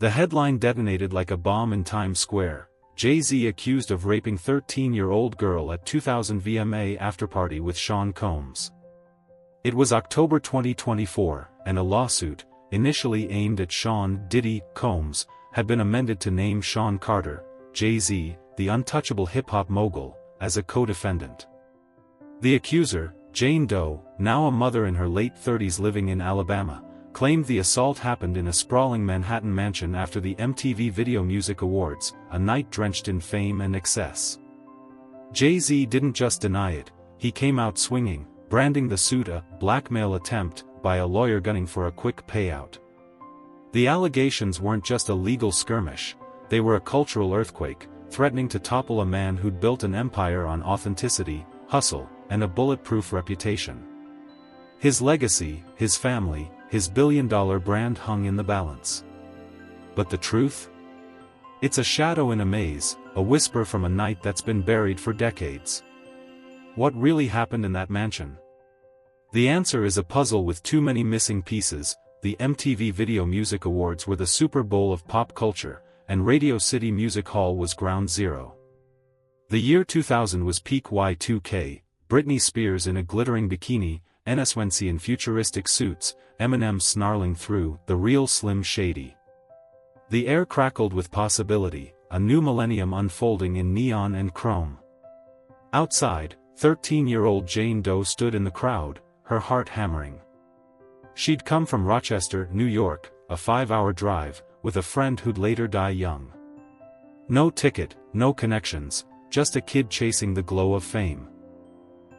The headline detonated like a bomb in Times Square. Jay-Z accused of raping 13-year-old girl at 2000 VMA afterparty with Sean Combs. It was October 2024, and a lawsuit, initially aimed at Sean "Diddy" Combs, had been amended to name Sean Carter, Jay-Z, the untouchable hip-hop mogul, as a co-defendant. The accuser, Jane Doe, now a mother in her late 30s living in Alabama, claimed the assault happened in a sprawling Manhattan mansion after the MTV Video Music Awards, a night drenched in fame and excess. Jay-Z didn't just deny it, he came out swinging, branding the suit a blackmail attempt by a lawyer gunning for a quick payout. The allegations weren't just a legal skirmish, they were a cultural earthquake, threatening to topple a man who'd built an empire on authenticity, hustle, and a bulletproof reputation. His legacy, his family, his billion-dollar brand hung in the balance. But the truth? It's a shadow in a maze, a whisper from a night that's been buried for decades. What really happened in that mansion? The answer is a puzzle with too many missing pieces. The MTV Video Music Awards were the Super Bowl of pop culture, and Radio City Music Hall was ground zero. The year 2000 was peak Y2K, Britney Spears in a glittering bikini, NSYNC in futuristic suits, Eminem snarling through The Real Slim Shady. The air crackled with possibility, a new millennium unfolding in neon and chrome. Outside, 13-year-old Jane Doe stood in the crowd, her heart hammering. She'd come from Rochester, New York, a 5-hour drive, with a friend who'd later die young. No ticket, no connections, just a kid chasing the glow of fame.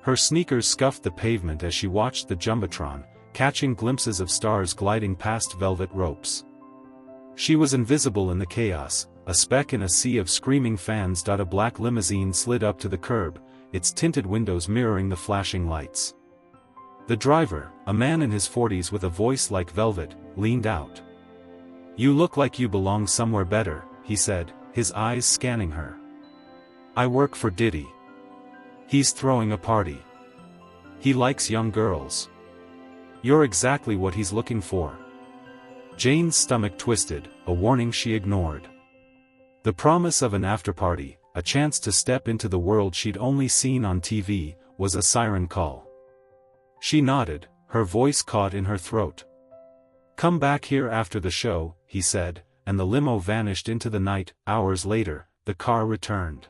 Her sneakers scuffed the pavement as she watched the Jumbotron, catching glimpses of stars gliding past velvet ropes. She was invisible in the chaos, a speck in a sea of screaming fans. A black limousine slid up to the curb, its tinted windows mirroring the flashing lights. The driver, a man in his 40s with a voice like velvet, leaned out. "You look like you belong somewhere better," he said, his eyes scanning her. "I work for Diddy. He's throwing a party. He likes young girls. You're exactly what he's looking for." Jane's stomach twisted, a warning she ignored. The promise of an afterparty, a chance to step into the world she'd only seen on TV, was a siren call. She nodded, her voice caught in her throat. "Come back here after the show," he said, and the limo vanished into the night. Hours later, the car returned.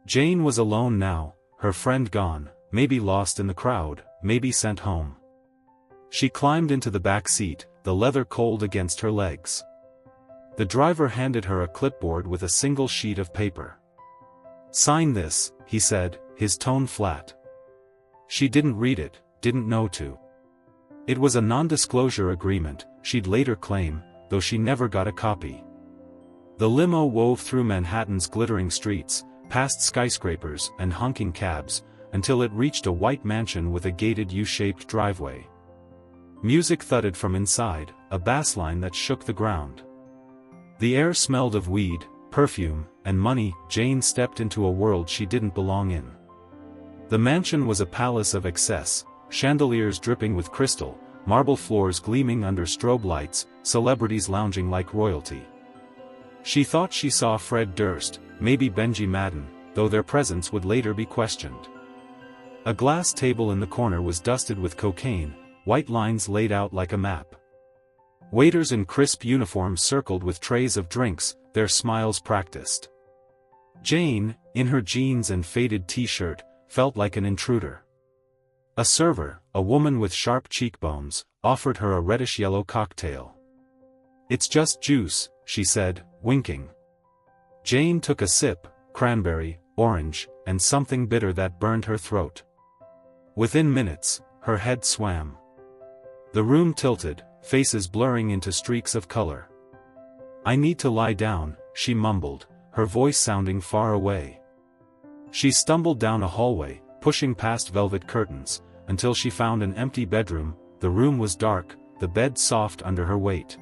Jane was alone now, her friend gone, maybe lost in the crowd, maybe sent home. She climbed into the back seat, the leather cold against her legs. The driver handed her a clipboard with a single sheet of paper. "Sign this," he said, his tone flat. She didn't read it, didn't know to. It was a non-disclosure agreement, she'd later claim, though she never got a copy. The limo wove through Manhattan's glittering streets, past skyscrapers and honking cabs, until it reached a white mansion with a gated U-shaped driveway. Music thudded from inside, a bassline that shook the ground. The air smelled of weed, perfume, and money. Jane stepped into a world she didn't belong in. The mansion was a palace of excess, chandeliers dripping with crystal, marble floors gleaming under strobe lights, celebrities lounging like royalty. She thought she saw Fred Durst, maybe Benji Madden, though their presence would later be questioned. A glass table in the corner was dusted with cocaine, white lines laid out like a map. Waiters in crisp uniforms circled with trays of drinks, their smiles practiced. Jane, in her jeans and faded t-shirt, felt like an intruder. A server, a woman with sharp cheekbones, offered her a reddish-yellow cocktail. "It's just juice," she said, winking. Jane took a sip, cranberry, orange, and something bitter that burned her throat. Within minutes, her head swam. The room tilted, faces blurring into streaks of color. "I need to lie down," she mumbled, her voice sounding far away. She stumbled down a hallway, pushing past velvet curtains, until she found an empty bedroom. The room was dark, the bed soft under her weight.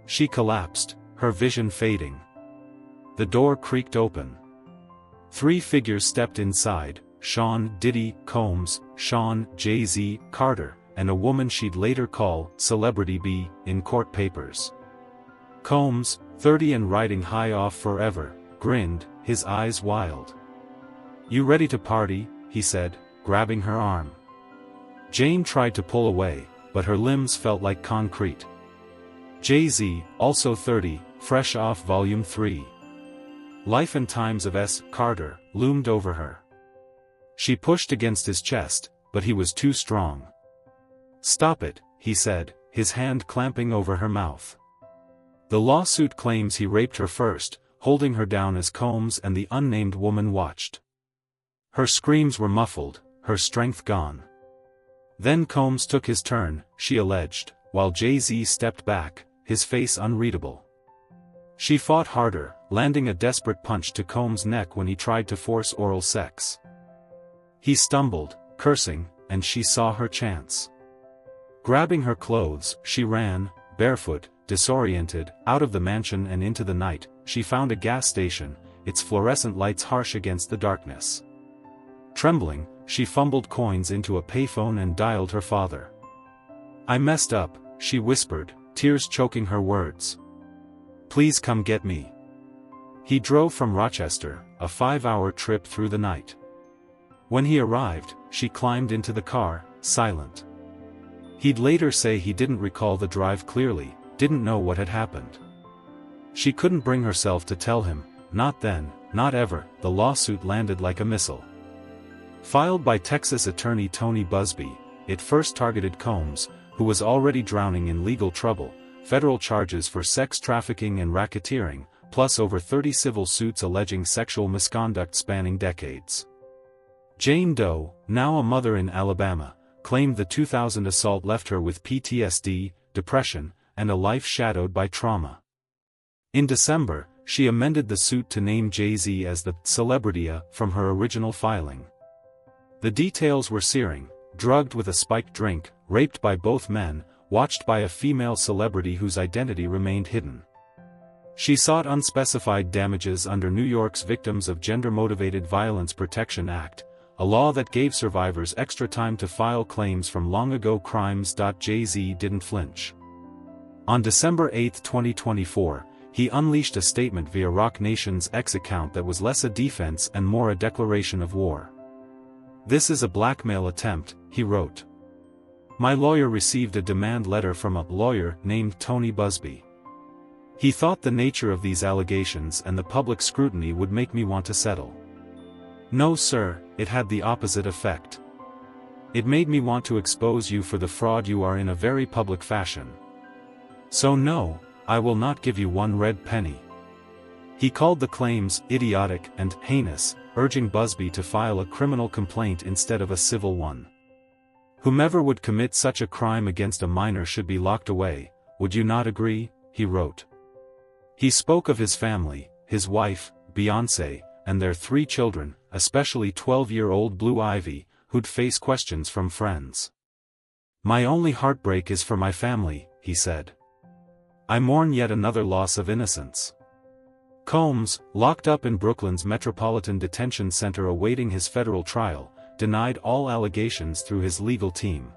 She collapsed, her vision fading. The door creaked open. 3 figures stepped inside, Sean "Diddy" Combs, Sean Jay-Z Carter, and a woman she'd later call Celebrity B in court papers. Combs, 30 and riding high off forever, grinned, his eyes wild. "You ready to party?" he said, grabbing her arm. Jane tried to pull away, but her limbs felt like concrete. Jay-Z, also 30, fresh off Volume 3. Life and Times of S. Carter, loomed over her. She pushed against his chest, but he was too strong. "Stop it," he said, his hand clamping over her mouth. The lawsuit claims he raped her first, holding her down as Combs and the unnamed woman watched. Her screams were muffled, her strength gone. Then Combs took his turn, she alleged, while Jay-Z stepped back, his face unreadable. She fought harder, landing a desperate punch to Combs' neck when he tried to force oral sex. He stumbled, cursing, and she saw her chance. Grabbing her clothes, she ran, barefoot, disoriented, out of the mansion and into the night. She found a gas station, its fluorescent lights harsh against the darkness. Trembling, she fumbled coins into a payphone and dialed her father. "I messed up," she whispered, tears choking her words. "Please come get me." He drove from Rochester, a 5-hour trip through the night. When he arrived, she climbed into the car, silent. He'd later say he didn't recall the drive clearly, didn't know what had happened. She couldn't bring herself to tell him, not then, not ever. The lawsuit landed like a missile. Filed by Texas attorney Tony Busby, it first targeted Combs, who was already drowning in legal trouble, federal charges for sex trafficking and racketeering, plus over 30 civil suits alleging sexual misconduct spanning decades. Jane Doe, now a mother in Alabama, claimed the 2000 assault left her with PTSD, depression, and a life shadowed by trauma. In December, she amended the suit to name Jay-Z as the celebrity from her original filing. The details were searing: drugged with a spiked drink, raped by both men, watched by a female celebrity whose identity remained hidden. She sought unspecified damages under New York's Victims of Gender-Motivated Violence Protection Act, a law that gave survivors extra time to file claims from long-ago crimes. Jay-Z didn't flinch. On December 8, 2024, he unleashed a statement via Roc Nation's X account that was less a defense and more a declaration of war. "This is a blackmail attempt," he wrote. "My lawyer received a demand letter from a lawyer named Tony Busby. He thought the nature of these allegations and the public scrutiny would make me want to settle. No sir, it had the opposite effect. It made me want to expose you for the fraud you are in a very public fashion. So no, I will not give you one red penny." He called the claims idiotic and heinous, urging Busby to file a criminal complaint instead of a civil one. "Whomever would commit such a crime against a minor should be locked away, would you not agree?" he wrote. He spoke of his family, his wife, Beyoncé, and their 3 children, especially 12-year-old Blue Ivy, who'd face questions from friends. "My only heartbreak is for my family," he said. "I mourn yet another loss of innocence." Combs, locked up in Brooklyn's Metropolitan Detention Center awaiting his federal trial, denied all allegations through his legal team.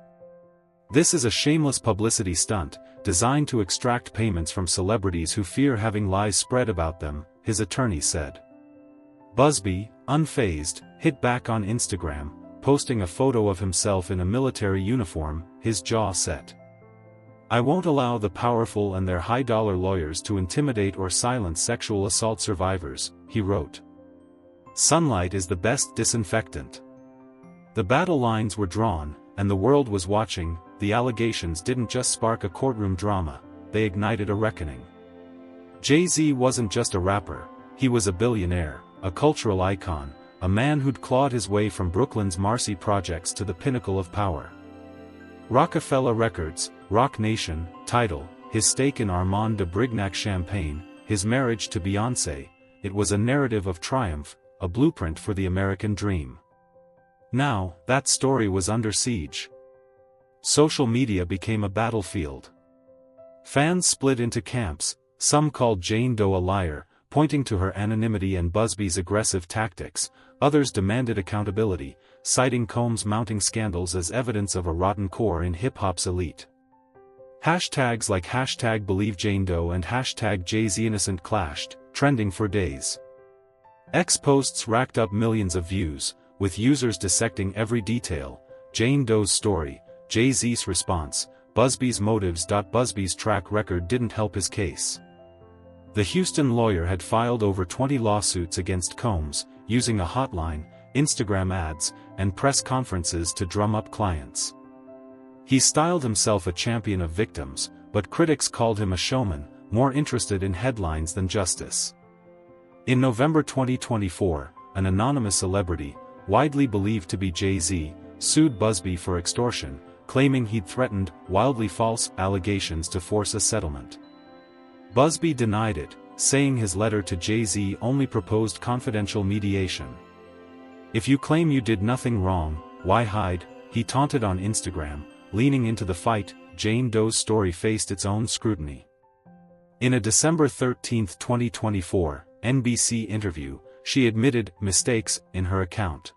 "This is a shameless publicity stunt, designed to extract payments from celebrities who fear having lies spread about them," his attorney said. Busby, unfazed, hit back on Instagram, posting a photo of himself in a military uniform, his jaw set. "I won't allow the powerful and their high-dollar lawyers to intimidate or silence sexual assault survivors," he wrote. "Sunlight is the best disinfectant." The battle lines were drawn, and the world was watching. The allegations didn't just spark a courtroom drama, they ignited a reckoning. Jay-Z wasn't just a rapper, he was a billionaire, a cultural icon, a man who'd clawed his way from Brooklyn's Marcy projects to the pinnacle of power. Rockefeller Records, Roc Nation, Tidal, his stake in Armand de Brignac Champagne, his marriage to Beyoncé, it was a narrative of triumph, a blueprint for the American dream. Now, that story was under siege. Social media became a battlefield. Fans split into camps, some called Jane Doe a liar, pointing to her anonymity and Busby's aggressive tactics, others demanded accountability, citing Combs' mounting scandals as evidence of a rotten core in hip-hop's elite. Hashtags like hashtag #BelieveJaneDoe and hashtag JayZ clashed, trending for days. X posts racked up millions of views, with users dissecting every detail: Jane Doe's story, Jay-Z's response, Busby's motives. Busby's track record didn't help his case. The Houston lawyer had filed over 20 lawsuits against Combs, using a hotline, Instagram ads, and press conferences to drum up clients. He styled himself a champion of victims, but critics called him a showman, more interested in headlines than justice. In November 2024, an anonymous celebrity, widely believed to be Jay-Z, sued Busby for extortion, claiming he'd threatened wildly false allegations to force a settlement. Busby denied it, saying his letter to Jay-Z only proposed confidential mediation. "If you claim you did nothing wrong, why hide?" he taunted on Instagram, leaning into the fight. Jane Doe's story faced its own scrutiny. In a December 13, 2024, NBC interview, she admitted mistakes in her account.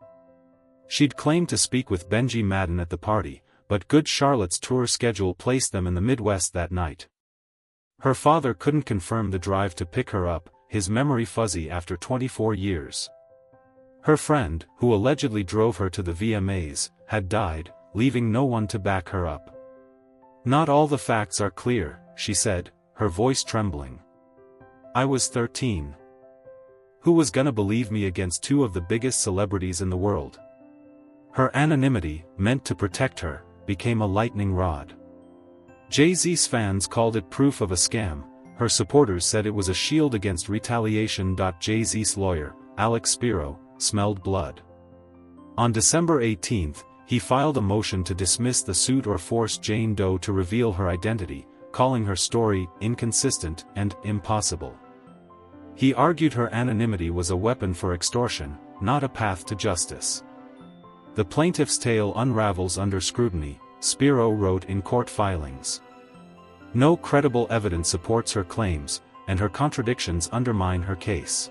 She'd claimed to speak with Benji Madden at the party, but Good Charlotte's tour schedule placed them in the Midwest that night. Her father couldn't confirm the drive to pick her up, his memory fuzzy after 24 years. Her friend, who allegedly drove her to the VMAs, had died, leaving no one to back her up. "Not all the facts are clear," she said, her voice trembling. "I was 13. Who was gonna believe me against two of the biggest celebrities in the world?" Her anonymity, meant to protect her, became a lightning rod. Jay-Z's fans called it proof of a scam. Her supporters said it was a shield against retaliation. Jay-Z's lawyer, Alex Spiro, smelled blood. On December 18, he filed a motion to dismiss the suit or force Jane Doe to reveal her identity, calling her story inconsistent and impossible. He argued her anonymity was a weapon for extortion, not a path to justice. "The plaintiff's tale unravels under scrutiny," Spiro wrote in court filings. "No credible evidence supports her claims, and her contradictions undermine her case."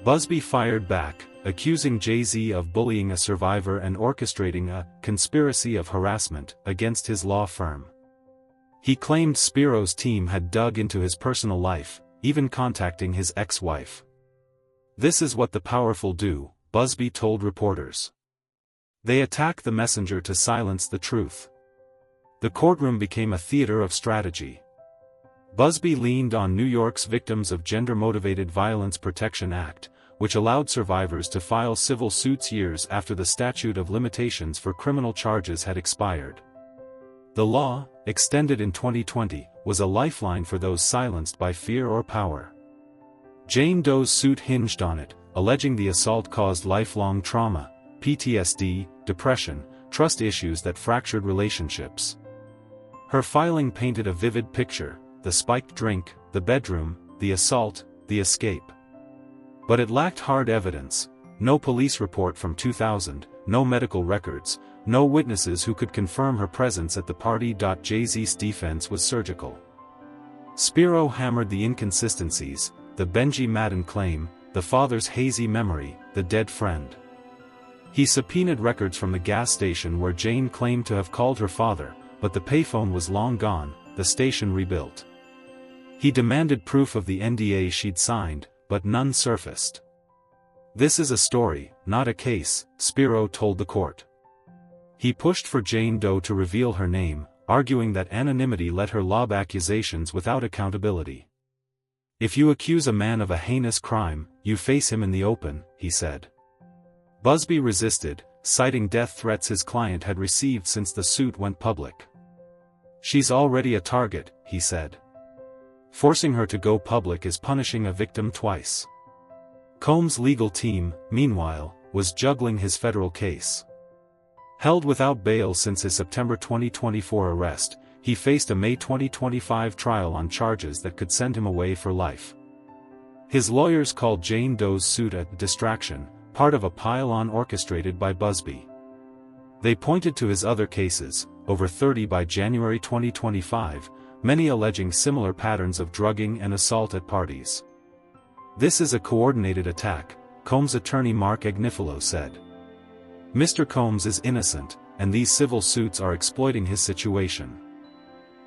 Busby fired back, accusing Jay-Z of bullying a survivor and orchestrating a conspiracy of harassment against his law firm. He claimed Spiro's team had dug into his personal life, even contacting his ex-wife. "This is what the powerful do," Busby told reporters. "They attack the messenger to silence the truth." The courtroom became a theater of strategy. Busby leaned on New York's Victims of Gender-Motivated Violence Protection Act, which allowed survivors to file civil suits years after the statute of limitations for criminal charges had expired. The law, extended in 2020, was a lifeline for those silenced by fear or power. Jane Doe's suit hinged on it, alleging the assault caused lifelong trauma, PTSD, depression, trust issues that fractured relationships. Her filing painted a vivid picture: the spiked drink, the bedroom, the assault, the escape. But it lacked hard evidence: no police report from 2000, no medical records, no witnesses who could confirm her presence at the party. Jay-Z's defense was surgical. Spiro hammered the inconsistencies: the Benji Madden claim, the father's hazy memory, the dead friend. He subpoenaed records from the gas station where Jane claimed to have called her father, but the payphone was long gone, the station rebuilt. He demanded proof of the NDA she'd signed, but none surfaced. "This is a story, not a case," Spiro told the court. He pushed for Jane Doe to reveal her name, arguing that anonymity let her lob accusations without accountability. "If you accuse a man of a heinous crime, you face him in the open," he said. Busby resisted, citing death threats his client had received since the suit went public. "She's already a target," he said. "Forcing her to go public is punishing a victim twice." Combs' legal team, meanwhile, was juggling his federal case. Held without bail since his September 2024 arrest, he faced a May 2025 trial on charges that could send him away for life. His lawyers called Jane Doe's suit a distraction, part of a pile-on orchestrated by Busby. They pointed to his other cases, over 30 by January 2025, many alleging similar patterns of drugging and assault at parties. "This is a coordinated attack," Combs' attorney Mark Agnifilo said. "Mr. Combs is innocent, and these civil suits are exploiting his situation."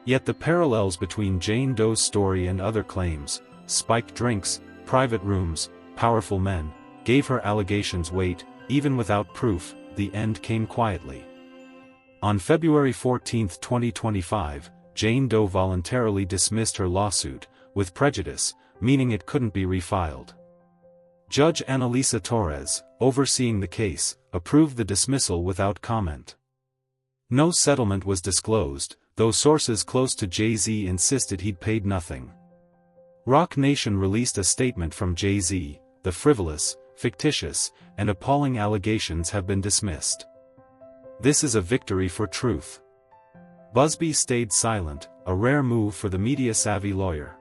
Yet the parallels between Jane Doe's story and other claims, spiked drinks, private rooms, powerful men, gave her allegations weight. Even without proof, the end came quietly. On February 14, 2025, Jane Doe voluntarily dismissed her lawsuit, with prejudice, meaning it couldn't be refiled. Judge Annalisa Torres, overseeing the case, approved the dismissal without comment. No settlement was disclosed, though sources close to Jay-Z insisted he'd paid nothing. Roc Nation released a statement from Jay-Z: "The frivolous, fictitious, and appalling allegations have been dismissed. This is a victory for truth." Busby stayed silent, a rare move for the media-savvy lawyer.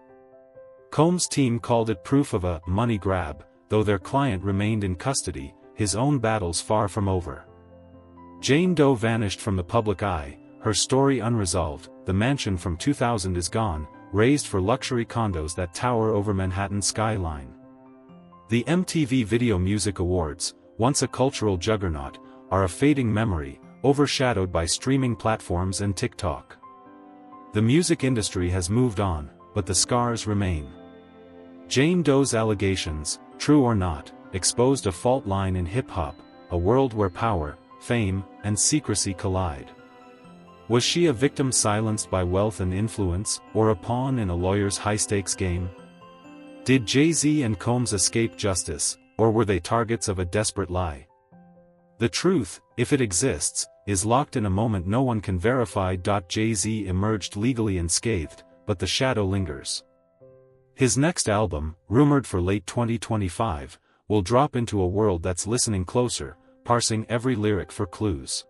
Combs' team called it proof of a money grab, though their client remained in custody, his own battles far from over. Jane Doe vanished from the public eye, her story unresolved. The mansion from 2000 is gone, raised for luxury condos that tower over Manhattan's skyline. The MTV Video Music Awards, once a cultural juggernaut, are a fading memory, overshadowed by streaming platforms and TikTok. The music industry has moved on, but the scars remain. Jane Doe's allegations, true or not, exposed a fault line in hip-hop, a world where power, fame, and secrecy collide. Was she a victim silenced by wealth and influence, or a pawn in a lawyer's high-stakes game? Did Jay-Z and Combs escape justice, or were they targets of a desperate lie? The truth, if it exists, is locked in a moment no one can verify. Jay-Z emerged legally unscathed, but the shadow lingers. His next album, rumored for late 2025, will drop into a world that's listening closer, parsing every lyric for clues.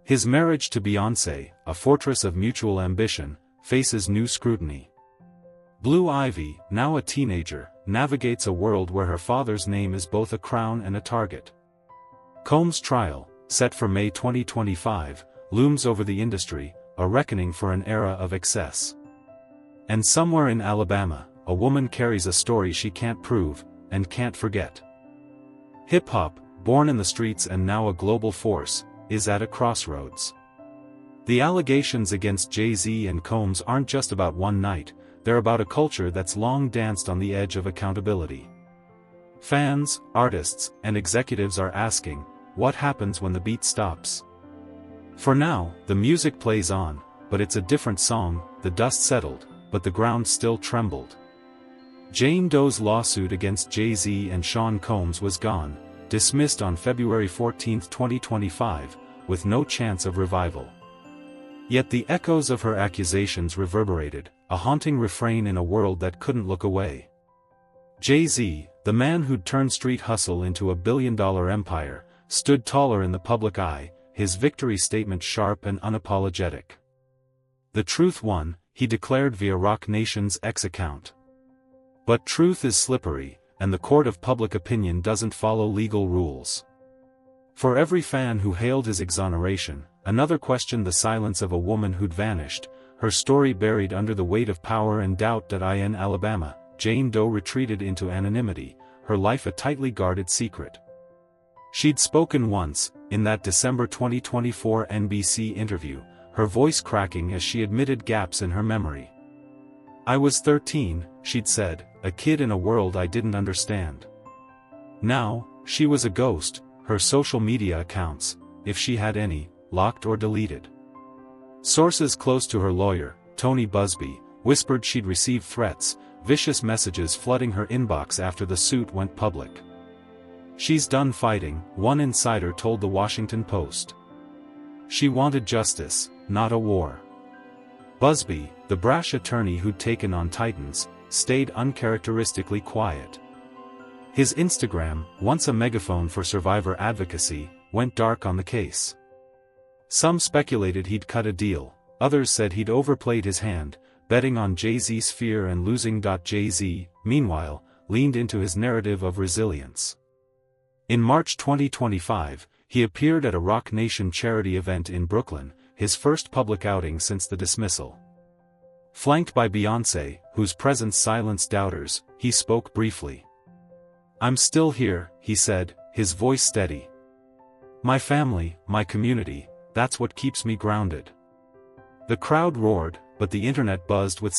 His marriage to Beyoncé, a fortress of mutual ambition, faces new scrutiny. Blue Ivy, now a teenager, navigates a world where her father's name is both a crown and a target. Combs' trial, set for May 2025, looms over the industry, a reckoning for an era of excess. And somewhere in Alabama, a woman carries a story she can't prove, and can't forget. Hip-hop, born in the streets and now a global force, is at a crossroads. The allegations against Jay-Z and Combs aren't just about one night, they're about a culture that's long danced on the edge of accountability. Fans, artists, and executives are asking, what happens when the beat stops? For now, the music plays on, but it's a different song. The dust settled, but the ground still trembled. Jane Doe's lawsuit against Jay-Z and Sean Combs was gone, dismissed on February 14, 2025, with no chance of revival. Yet the echoes of her accusations reverberated, a haunting refrain in a world that couldn't look away. Jay-Z, the man who'd turned street hustle into a billion-dollar empire, stood taller in the public eye, his victory statement sharp and unapologetic. The truth won, he declared via Roc Nation's X account. But truth is slippery, and the court of public opinion doesn't follow legal rules. For every fan who hailed his exoneration, another questioned the silence of a woman who'd vanished, her story buried under the weight of power and doubt. In Alabama, Jane Doe retreated into anonymity, her life a tightly guarded secret. She'd spoken once, in that December 2024 NBC interview, her voice cracking as she admitted gaps in her memory. "I was 13, she'd said, a kid in a world I didn't understand." Now, she was a ghost, her social media accounts, if she had any, locked or deleted. Sources close to her lawyer, Tony Busby, whispered she'd received threats, vicious messages flooding her inbox after the suit went public. "She's done fighting," one insider told the Washington Post. She wanted justice, not a war. Busby, the brash attorney who'd taken on Titans, stayed uncharacteristically quiet. His Instagram, once a megaphone for survivor advocacy, went dark on the case. Some speculated he'd cut a deal, others said he'd overplayed his hand, betting on Jay-Z's fear and losing. Jay-Z, meanwhile, leaned into his narrative of resilience. In March 2025, he appeared at a Roc Nation charity event in Brooklyn, his first public outing since the dismissal. Flanked by Beyoncé, whose presence silenced doubters, he spoke briefly. "I'm still here," he said, his voice steady. "My family, my community, that's what keeps me grounded." The crowd roared, but the internet buzzed with